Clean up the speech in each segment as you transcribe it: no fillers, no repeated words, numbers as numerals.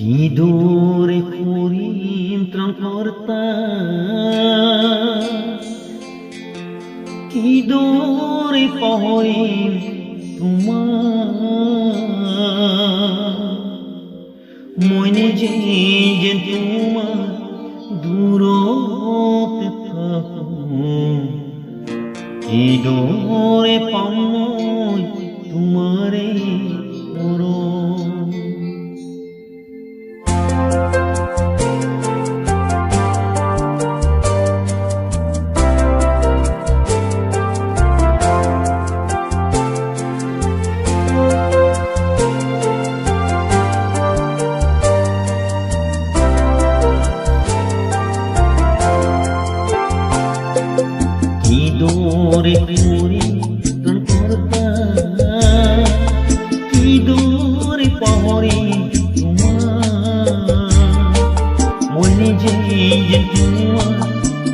কি দূরে করিম ত্রাণকর্তা, কি দূরে পহরিম তোমার, মনে যে তোমার দূরতে থাকো, কি দূরে পামই তোমারে মরণ। কি দূরে করিম ত্রাণকর্তা, কি দূরে পহরিম তোমার, মনে যে তোমার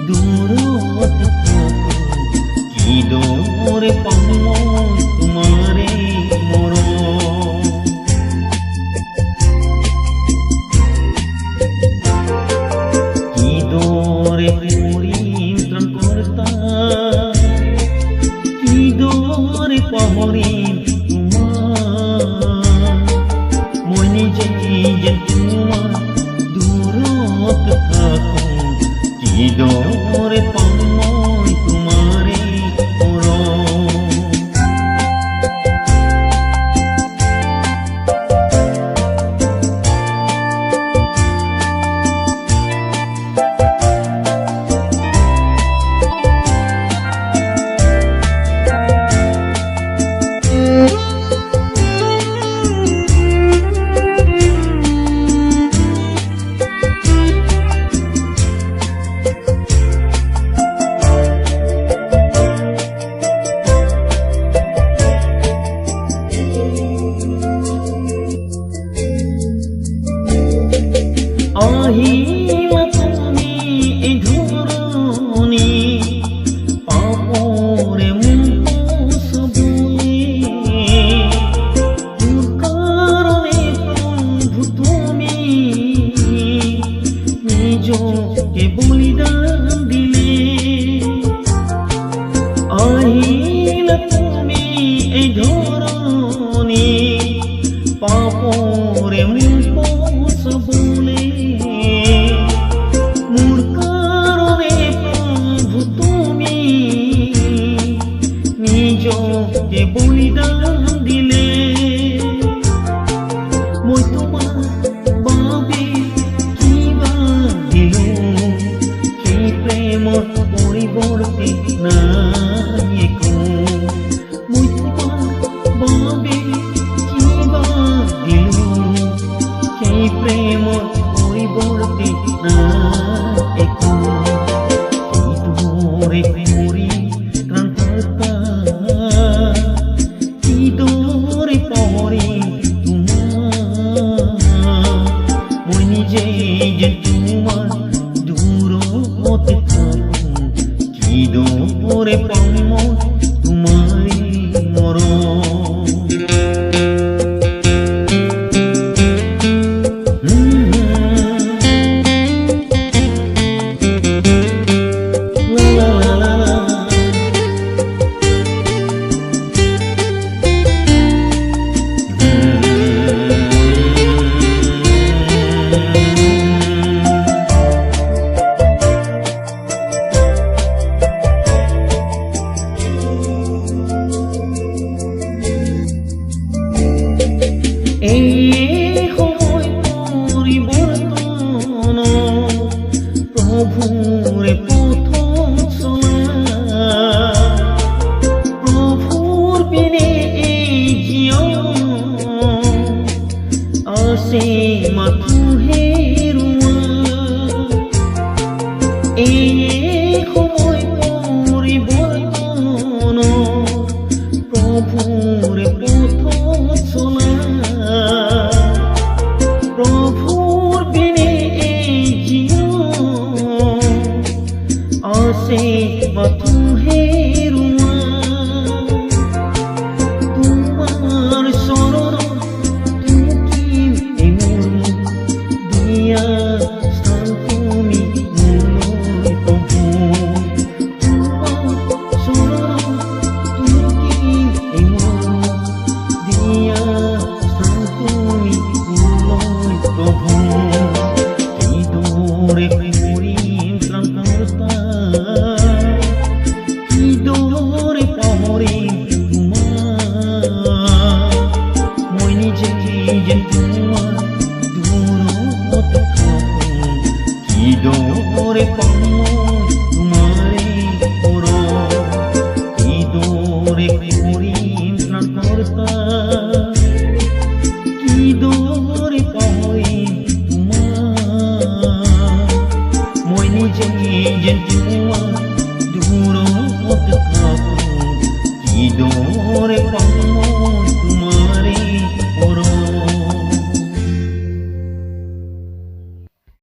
দূরতে থাকো, কি দূরে পামই তোমারে মরণ। কি দূরে করিম ত্রাণকর্তা, কি দূরে পহরিম তোমার, মনে যে তোমার দূরতে থাকো, কি দূরে পামই তোমারে মরণ। আহিলা তুমি এই ধরণী, পাপরে মুসবুয়ে, তোর কারণে প্রভু তুমি নিজকে বলিদান দিলে। আহিলা তুমি এই ধরণী, পাপরে মুসবুয়ে, মোর কারণে প্রভু তুমি নিজকে বলিদান দিলে। মই তোমার বাবে কিবা দিলো, সেই প্রেমর পরিবর্তে নাই একো। মই তোমার বাবে কিবা দিলো, সেই প্রেমর পরিবর্তে নাই একো। কি দূরে করিম ত্রাণকর্তা, কি দূরে পহরিম তোমার, মনে যে তোমার দূরতে থাকো, কি দূরে পামই তোমারে মরণ। এই সময় পরিবর্তন, প্রভুরে প্রথম চলা, প্রভুর বিনে এই জীবন আসে মাথু হেরুয়া। এই সময় পরিবর্তন, প্রভুরে প্রথম চলা, প্রভুর বিনে এই জীবন আসে মাথু হেরুয়া। তোমার শরণ তুমি দৰে কৰিম প্ৰাণকৰ্তা কিদৰে পাহৰিম তোমাক মই নিজে যেন তোমাৰ দূৰত থাকোঁ কিদৰে